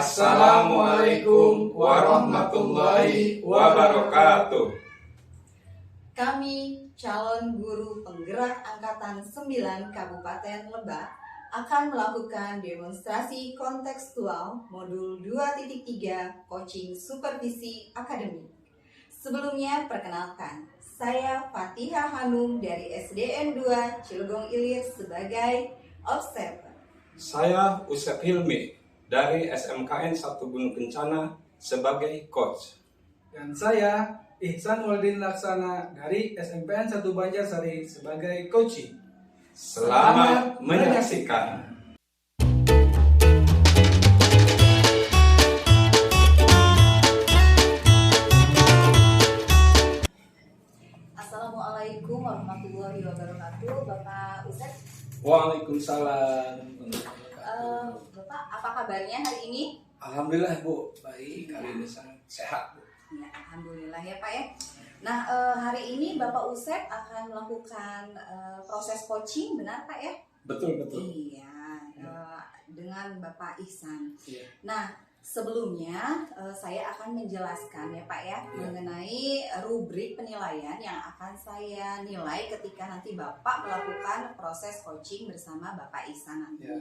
Assalamualaikum warahmatullahi wabarakatuh. Kami, calon guru penggerak Angkatan 9 Kabupaten Lebak, akan melakukan demonstrasi kontekstual modul 2.3 Coaching Supervisi Akademik. Sebelumnya, perkenalkan, saya Fatihah Hanum dari SDN 2 Cilegon Ilir sebagai observer. Saya Usep Hilmi dari SMKN 1 Gunung Kencana sebagai coach. Dan saya Ihsan Waldin Laksana dari SMPN 1 Banjarsari sebagai coaching. Selamat menyaksikan. Assalamualaikum warahmatullahi wabarakatuh, Bapak Usep. Waalaikumsalam. Bapak, apa kabarnya hari ini? Alhamdulillah Bu, baik, hari ini sangat sehat Bu. Ya, alhamdulillah ya Pak ya. Nah, hari ini Bapak Usep akan melakukan proses coaching, benar Pak ya? Betul. Iya, dengan Bapak Ihsan. Iya. Nah, sebelumnya saya akan menjelaskan ya Pak ya mengenai rubrik penilaian yang akan saya nilai ketika nanti Bapak melakukan proses coaching bersama Bapak Ihsan nanti. Ya.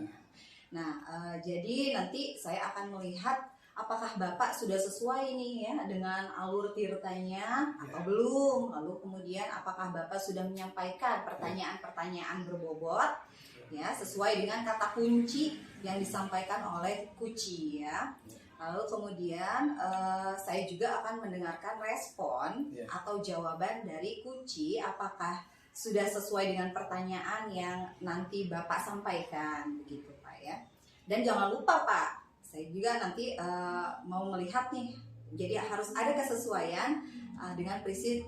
Nah, jadi nanti saya akan melihat apakah Bapak sudah sesuai nih ya dengan alur tirtanya atau belum. Lalu kemudian apakah Bapak sudah menyampaikan pertanyaan-pertanyaan berbobot ya sesuai dengan kata kunci yang disampaikan oleh Kuci ya. Lalu kemudian saya juga akan mendengarkan respon atau jawaban dari Kuci apakah sudah sesuai dengan pertanyaan yang nanti Bapak sampaikan begitu Pak ya. Dan jangan lupa Pak, saya juga nanti mau melihat nih, jadi harus ada kesesuaian dengan prinsip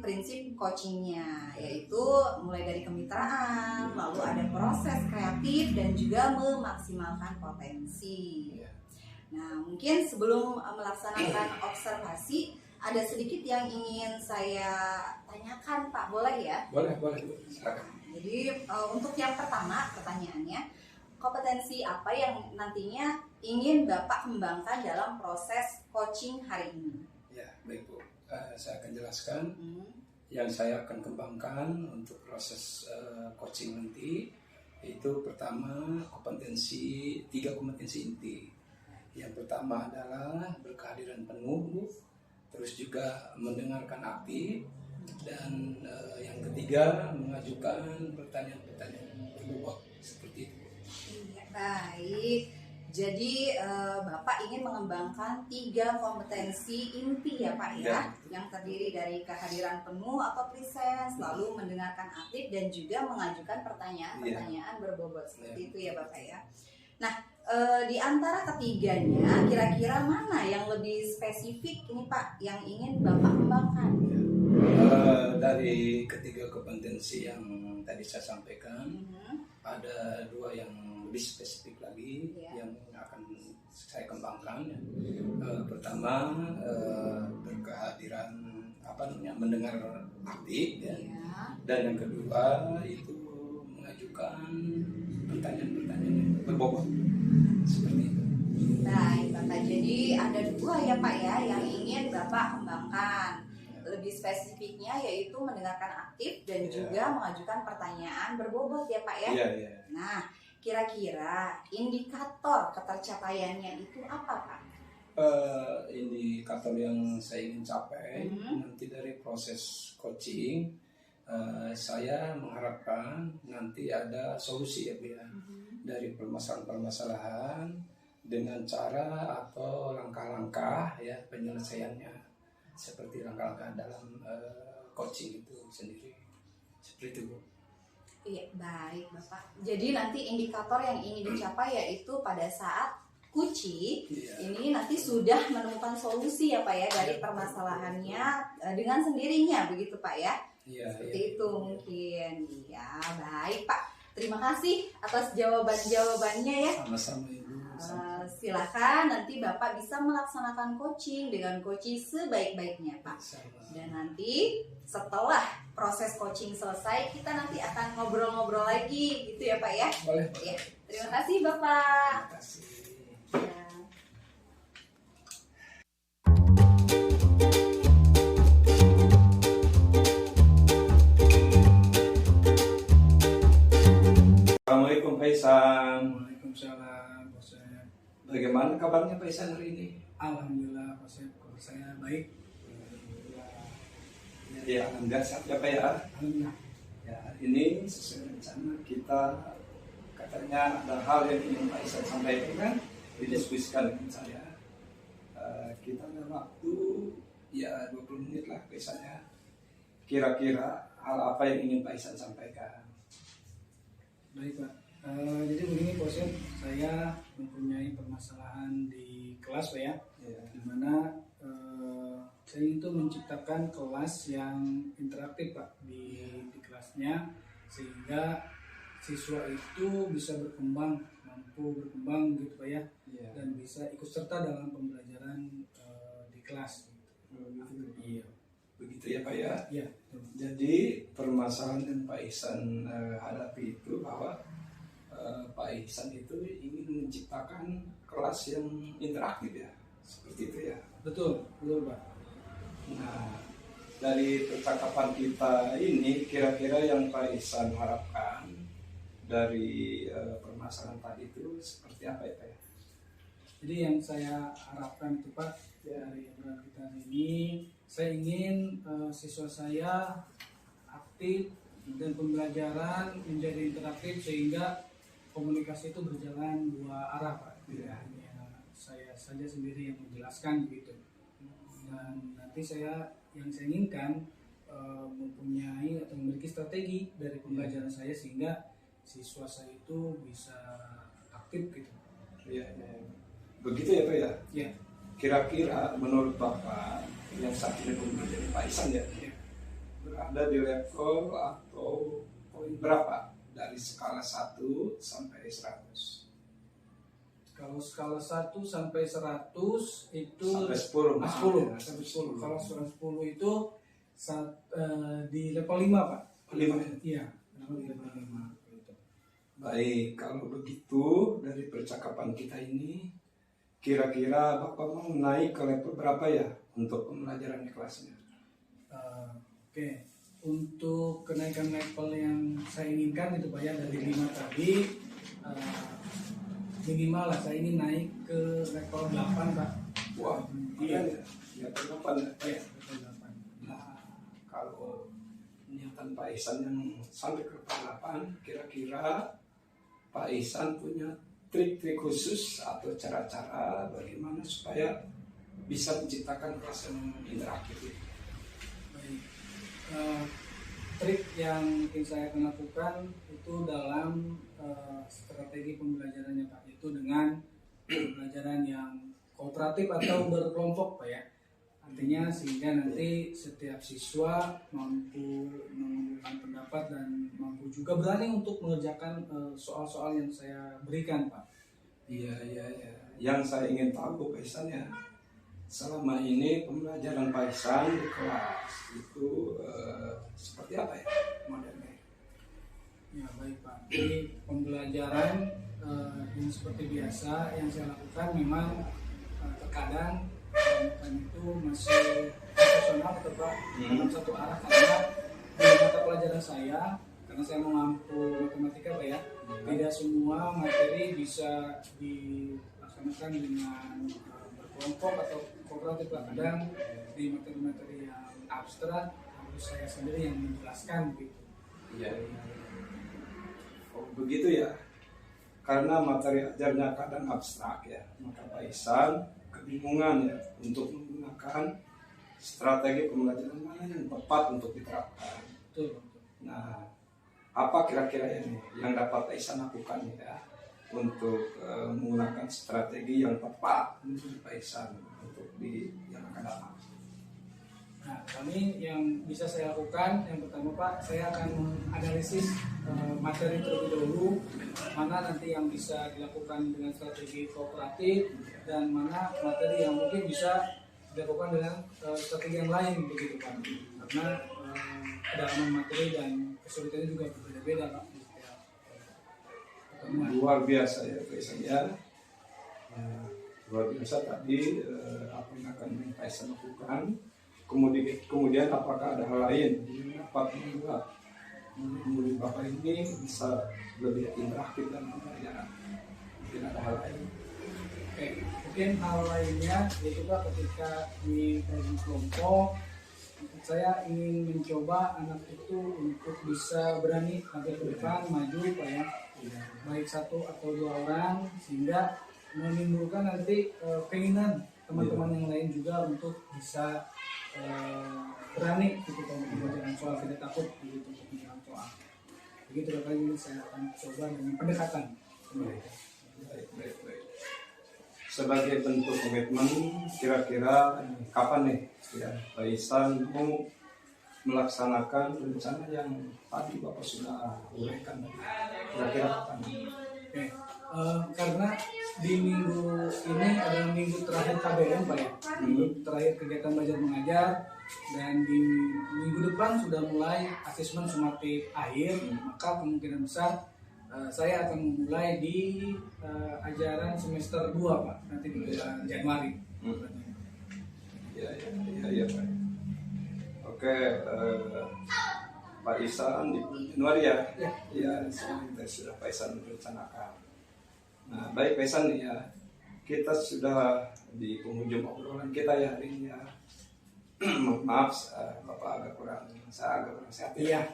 coachingnya, yaitu mulai dari kemitraan, lalu ada proses kreatif dan juga memaksimalkan potensi. Nah, mungkin sebelum melaksanakan observasi, ada sedikit yang ingin saya tanyakan Pak, boleh ya? Boleh Bu, silakan. Jadi untuk yang pertama pertanyaannya, kompetensi apa yang nantinya ingin Bapak kembangkan dalam proses coaching hari ini? Ya, baik Bu. Saya akan jelaskan yang saya akan kembangkan untuk proses coaching nanti. Itu pertama tiga kompetensi inti. Yang pertama adalah berkehadiran penuh, Bu. Terus juga mendengarkan aktif. Dan yang ketiga mengajukan pertanyaan-pertanyaan berbobot seperti itu. Baik, jadi Bapak ingin mengembangkan 3 kompetensi inti ya Pak ya, yang terdiri dari kehadiran penuh atau presence, lalu mendengarkan aktif dan juga mengajukan pertanyaan-pertanyaan berbobot seperti itu ya Bapak ya. Nah, di antara ketiganya kira-kira mana yang lebih spesifik ini Pak yang ingin Bapak kembangkan? Dari ketiga kompetensi yang tadi saya sampaikan, ada 2 yang lebih spesifik lagi yang akan saya kembangkan. Pertama berkehadiran mendengar aktif dan yang kedua itu mengajukan pertanyaan-pertanyaan berbobot seperti itu. Baik Bapak, jadi ada 2 ya Pak ya yang ingin Bapak kembangkan. Lebih spesifiknya yaitu mendengarkan aktif dan juga mengajukan pertanyaan berbobot ya Pak ya. Nah, kira-kira indikator ketercapaiannya itu apa Pak? Indikator yang saya ingin capai nanti dari proses coaching, saya mengharapkan nanti ada solusi ya Bu ya, dari permasalahan-permasalahan dengan cara atau langkah-langkah ya penyelesaiannya, seperti langkah-langkah dalam coaching itu sendiri, seperti itu Bu. Iya, baik Bapak. Jadi nanti indikator yang ingin dicapai yaitu pada saat Kuci ini nanti sudah menemukan solusi ya Pak ya dari permasalahannya dengan sendirinya begitu Pak ya. Seperti itu mungkin. Ya, baik Pak. Terima kasih atas jawaban-jawabannya ya. Sama-sama Ibu. Silakan nanti Bapak bisa melaksanakan coaching dengan coaching sebaik-baiknya Pak. Dan nanti setelah proses coaching selesai kita nanti akan ngobrol-ngobrol lagi gitu ya Pak ya. Boleh. Ya. Terima kasih Bapak. Terima kasih. Ya. Bagaimana kabarnya Pak Ihsan hari ini? Alhamdulillah Pak Chef, kabar saya baik. Ya, Anda sehat ya Pak ya? Alhamdulillah. Ya, hari ini sesuai rencana kita katanya ada hal yang ingin Pak Ihsan sampaikan kan? Didiskusikan dengan saya. Kita ada waktu ya 20 menit lah Pak Ihsan ya. Kira-kira hal apa yang ingin Pak Ihsan sampaikan? Baik Pak. Jadi begini Pak Chef, saya mempunyai permasalahan di kelas Pak ya. Ya. Dimana saya itu menciptakan kelas yang interaktif Pak di kelasnya, sehingga siswa itu bisa berkembang, mampu berkembang gitu Pak ya, Ya. dan bisa ikut serta dalam pembelajaran di kelas gitu. Iya. Begitu ya Pak ya. Iya, betul. Jadi permasalahan yang Pak Ihsan hadapi itu bahwa Pak Ihsan itu ingin menciptakan kelas yang interaktif ya, seperti itu ya. Betul Pak. Nah, dari percakapan kita ini kira-kira yang Pak Ihsan harapkan dari permasalahan tadi itu seperti apa ya Pak ya? Jadi yang saya harapkan itu Pak, dari obrolan kita hari ini, saya ingin siswa saya aktif dan pembelajaran menjadi interaktif sehingga komunikasi itu berjalan dua arah Pak. Tidak hanya saya saja sendiri yang menjelaskan begitu. Dan nanti yang saya inginkan mempunyai atau memiliki strategi dari pembelajaran saya sehingga siswa saya itu bisa aktif gitu. Iya, ya. Begitu ya Pak ya? Ya. Kira-kira menurut Bapak yang saat ini menjadi Pak Ihsan ya, berada di level atau poin berapa dari skala 1 sampai 100? Kalau skala 1 sampai 100 itu Sampai 10. Ah, 10 sampai 10. Kalau skala 10 itu di level 5 Pak. 5. Iya, di level 5 gitu. Baik, kalau begitu dari percakapan kita ini kira-kira Bapak mau naik ke level berapa ya untuk pembelajaran di kelasnya? Oke. Untuk kenaikan level yang saya inginkan itu Pak ya, dari 5 tadi minimal lah saya ingin naik ke level 8 Pak. Wah, Iya. ya berapa ya? Iya, level 8. Nah, kalau niatan Pak Ihsan yang sampai ke level 8, kira-kira Pak Ihsan punya trik-trik khusus atau cara-cara bagaimana supaya bisa menciptakan kelas yang interaktif itu? Baik. Trik yang ingin saya akan lakukan itu dalam strategi pembelajarannya Pak, itu dengan pembelajaran yang kooperatif atau berkelompok Pak ya. Artinya sehingga nanti setiap siswa mampu mengumpulkan pendapat dan mampu juga berani untuk mengerjakan soal-soal yang saya berikan Pak. Iya. Yang saya ingin tahu Pak Ihsan ya, selama ini pembelajaran Pak Ihsan di kelas itu seperti apa ya modelnya? Ya baik Pak. Jadi pembelajaran yang seperti biasa yang saya lakukan memang terkadang itu masih profesional atau Pak dalam satu arah, karena di mata pelajaran saya, karena saya mengampu matematika Pak ya, tidak semua materi bisa dilaksanakan dengan berkelompok atau kooperatif Pak. Kadang di materi-materi yang abstrak harus saya sendiri yang menjelaskan gitu. Iya. Oh, begitu ya. Karena materi ajarnya kadang abstrak ya, maka Pak Ihsan kebingungan ya untuk menggunakan strategi pembelajaran mana yang tepat untuk diterapkan. Betul. Nah, apa kira-kira ini yang dapat Pak Ihsan lakukan ya untuk menggunakan strategi yang tepat untuk Pak Ihsan untuk yang akan datang? Nah, kami yang bisa saya lakukan, yang pertama Pak, saya akan menganalisis materi terlebih dahulu, mana nanti yang bisa dilakukan dengan strategi kooperatif dan mana materi yang mungkin bisa dilakukan dengan strategi yang lain begitu Pak. Karena kedalaman materi dan kesulitannya juga berbeda-beda Pak. Luar biasa ya Pak Ihsan ya. Luar biasa tadi apa yang akan Pak Ihsan lakukan. Kemudian apakah ada hal lain yang dapat membuat murid Bapak ini bisa lebih interaktif dan pembelajaran? Mungkin ada hal lain. Oke, mungkin hal lainnya yaitu Pak ketika di dalam kelompok saya ingin mencoba anak itu untuk bisa berani tampil ke depan, maju Pak ya, baik satu atau dua orang, sehingga menimbulkan nanti keinginan teman-teman yang lain juga untuk bisa berani gitu kalau pembelajaran soal, tidak takut gitu untuk pembelajaran soal. Begitu Bapak, ini saya akan coba dengan pendekatan. Baik. Sebagai bentuk komitmen, kira-kira kapan nih ya Pak Ihsan mau melaksanakan rencana yang tadi Bapak sudah uraikan? Kira-kira kapan? Oke, karena di minggu ini adalah minggu terakhir KBM Pak ya, minggu terakhir kegiatan belajar mengajar, dan di minggu depan sudah mulai asesmen sumatif akhir, maka kemungkinan besar saya akan memulai di ajaran semester 2 Pak, nanti di bulan Januari. Ya Pak. Oke, Pak Ihsan di bulan Januari ya? Ya, sudah Pak Ihsan merencanakan. Nah, baik Pak Ihsan ya, kita sudah di penghujung obrolan kita ya hari ini ya. Maaf, Bapak agak kurang sehat. Iya.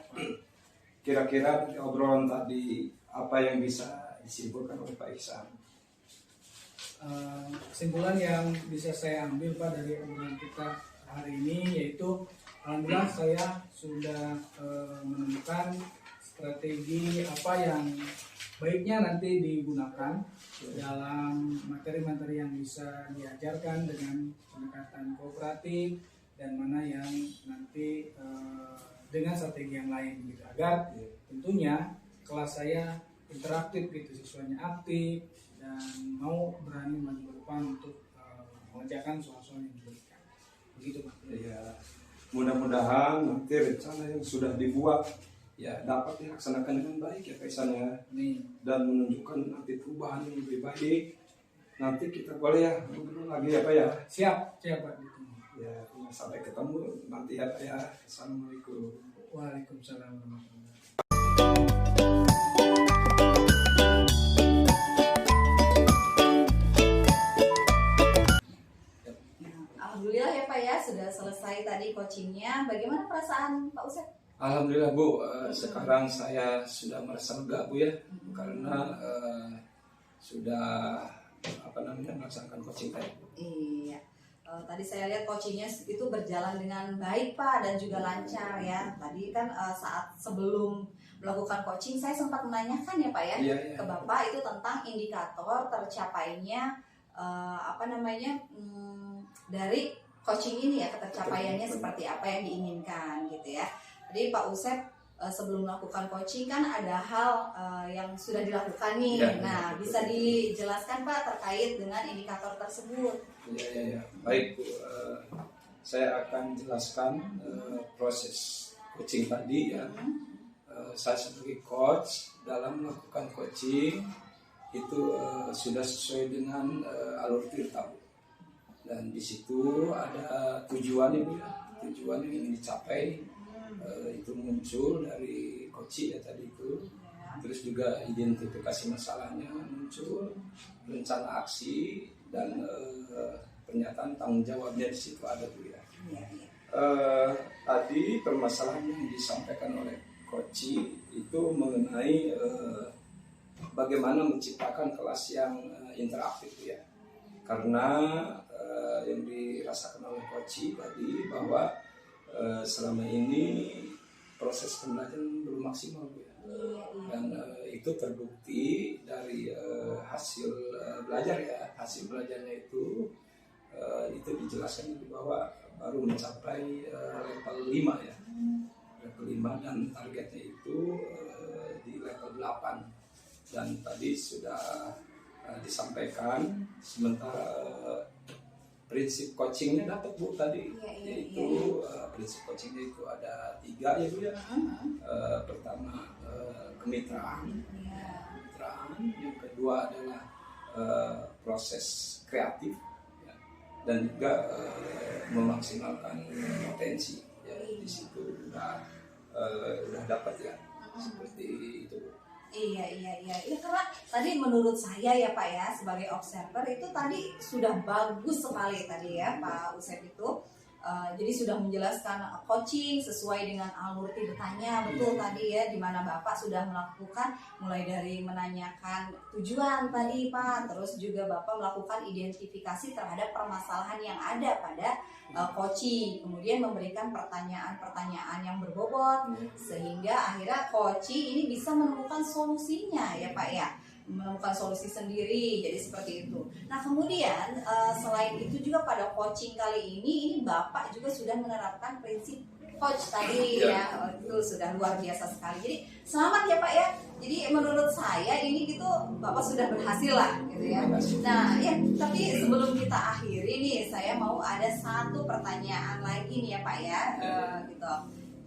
Kira-kira dari obrolan tadi apa yang bisa disimpulkan oleh Pak Ihsan? Kesimpulan yang bisa saya ambil Pak dari obrolan kita hari ini yaitu alhamdulillah saya sudah menemukan strategi apa yang baiknya nanti digunakan dalam materi-materi yang bisa diajarkan dengan pendekatan kooperatif, dan mana yang nanti dengan strategi yang lain gitu, agar tentunya kelas saya interaktif gitu, siswanya aktif dan mau berani maju ke depan untuk mengerjakan soal-soal yang diberikan. Begitu Pak. Ya, mudah-mudahan nanti rencana yang sudah dibuat ya dapat dilaksanakan dengan baik ya Pak Ihsan ya, dan menunjukkan nanti perubahan yang lebih baik. Nanti kita boleh ya ngobrol lagi ya Pak ya. Siap Pak. Ya, sampai ketemu nanti ya Pak ya. Assalamualaikum. Waalaikumsalam warahmatullahi wabarakatuh. Alhamdulillah ya Pak ya, sudah selesai tadi coachingnya. Bagaimana perasaan Pak Usep? Alhamdulillah Bu, sekarang saya sudah merasa lega Bu ya, karena sudah melaksanakan coaching tadi. Iya. Tadi saya lihat coachingnya itu berjalan dengan baik Pak, dan juga lancar ya. Tadi kan saat sebelum melakukan coaching saya sempat menanyakan ya Pak ya, ke Bapak itu tentang indikator tercapainya dari coaching ini ya, ketercapaiannya seperti apa yang diinginkan gitu ya. Jadi Pak Usep sebelum melakukan coaching kan ada hal yang sudah dilakukan nih. Nah, bisa dijelaskan Pak terkait dengan indikator tersebut? Ya. Baik Bu, saya akan jelaskan proses coaching tadi ya. Saya sebagai coach dalam melakukan coaching itu sudah sesuai dengan alur tirta Bu. Dan di situ ada tujuan Ibu ya, tujuan yang ingin dicapai itu muncul dari coaching ya tadi itu. Terus juga identifikasi masalahnya muncul, rencana aksi, dan pernyataan tanggung jawabnya di situ ada Bu ya. Tadi permasalahan yang disampaikan oleh coaching itu mengenai bagaimana menciptakan kelas yang interaktif ya. Karena yang dirasakan oleh coaching tadi bahwa selama ini proses pembelajaran belum maksimal Bu ya. Dan itu terbukti dari hasil belajar ya. Hasil belajarnya itu dijelaskan bahwa baru mencapai level 5 ya. Level 5 dan targetnya itu di level 8. Dan tadi sudah disampaikan, sementara prinsip coachingnya dapat Bu tadi, yaitu prinsip coachingnya itu ada 3 ya Bu ya. Pertama kemitraan, yang kedua adalah proses kreatif ya, dan juga memaksimalkan potensi ya. Di situ udah dapat ya, seperti itu Bu. Iya, karena tadi menurut saya ya Pak ya, sebagai observer itu tadi sudah bagus sekali tadi ya Pak Usep itu. Jadi sudah menjelaskan coaching sesuai dengan alur tirtanya, betul tadi ya, di mana Bapak sudah melakukan mulai dari menanyakan tujuan tadi Pak, terus juga Bapak melakukan identifikasi terhadap permasalahan yang ada pada coaching, kemudian memberikan pertanyaan-pertanyaan yang berbobot sehingga akhirnya coaching ini bisa menemukan solusinya ya Pak ya, menemukan solusi sendiri, jadi seperti itu. Nah kemudian selain itu juga pada coaching kali ini Bapak juga sudah menerapkan prinsip coach tadi ya, itu sudah luar biasa sekali. Jadi selamat ya Pak ya. Jadi menurut saya ini gitu Bapak sudah berhasil lah gitu ya. Nah ya, tapi sebelum kita akhiri nih, saya mau ada satu pertanyaan lagi nih ya Pak ya, gitu.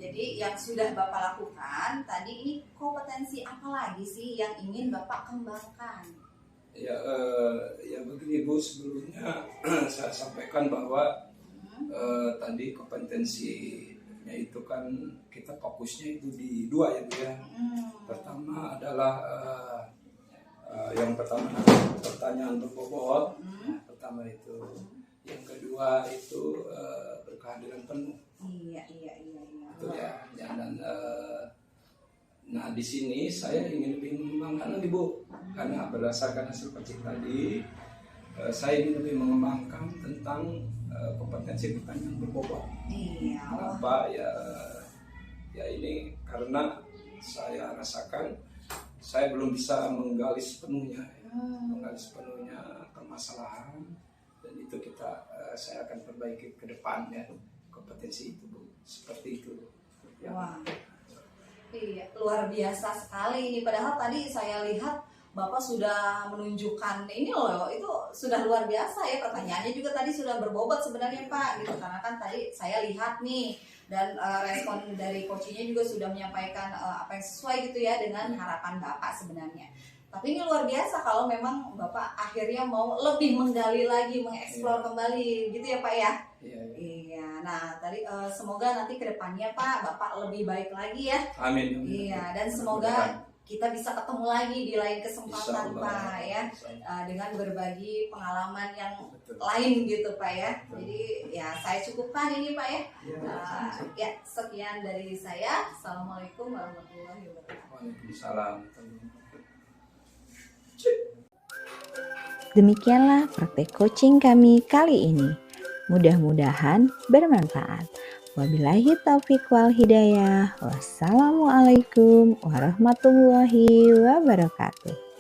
Jadi yang sudah Bapak lakukan tadi ini kompetensi apa lagi sih yang ingin Bapak kembangkan? Ya begini Bu, sebelumnya saya sampaikan bahwa tadi kompetensinya itu kan kita fokusnya itu di dua ya Bu ya. Pertama adalah yang pertama pertanyaan berbobot, pertama itu. Yang kedua itu berkehadiran penuh. Iya. Itu ya. Dan nah di sini saya ingin lebih mengembangkan lagi Bu, karena berdasarkan hasil coaching tadi, saya ingin lebih mengembangkan tentang kompetensi pertanyaan berbobot. Iya. Kenapa ya ini karena saya rasakan saya belum bisa menggali sepenuhnya permasalahan, dan itu saya akan perbaiki ke depannya kompetensi itu Bu, seperti itu ya. Wah, iya, luar biasa sekali ini. Padahal tadi saya lihat Bapak sudah menunjukkan ini loh, itu sudah luar biasa ya, pertanyaannya juga tadi sudah berbobot sebenarnya Pak, gitu. Karena kan tadi saya lihat nih, dan respon dari coachingnya juga sudah menyampaikan apa yang sesuai gitu ya dengan harapan Bapak sebenarnya. Tapi ini luar biasa kalau memang Bapak akhirnya mau lebih menggali lagi, mengeksplor kembali gitu ya Pak ya. Iya. Nah tadi semoga nanti kedepannya Pak Bapak lebih baik lagi ya. Amin. Iya, dan semoga kita bisa ketemu lagi di lain kesempatan Pak ya, dengan berbagi pengalaman yang lain gitu Pak ya. Jadi ya saya cukupkan ini Pak ya. Ya sekian dari saya. Assalamualaikum warahmatullahi wabarakatuh. Waalaikumsalam. Demikianlah praktek coaching kami kali ini. Mudah-mudahan bermanfaat. Wabillahi taufiq wal hidayah. Wassalamualaikum warahmatullahi wabarakatuh.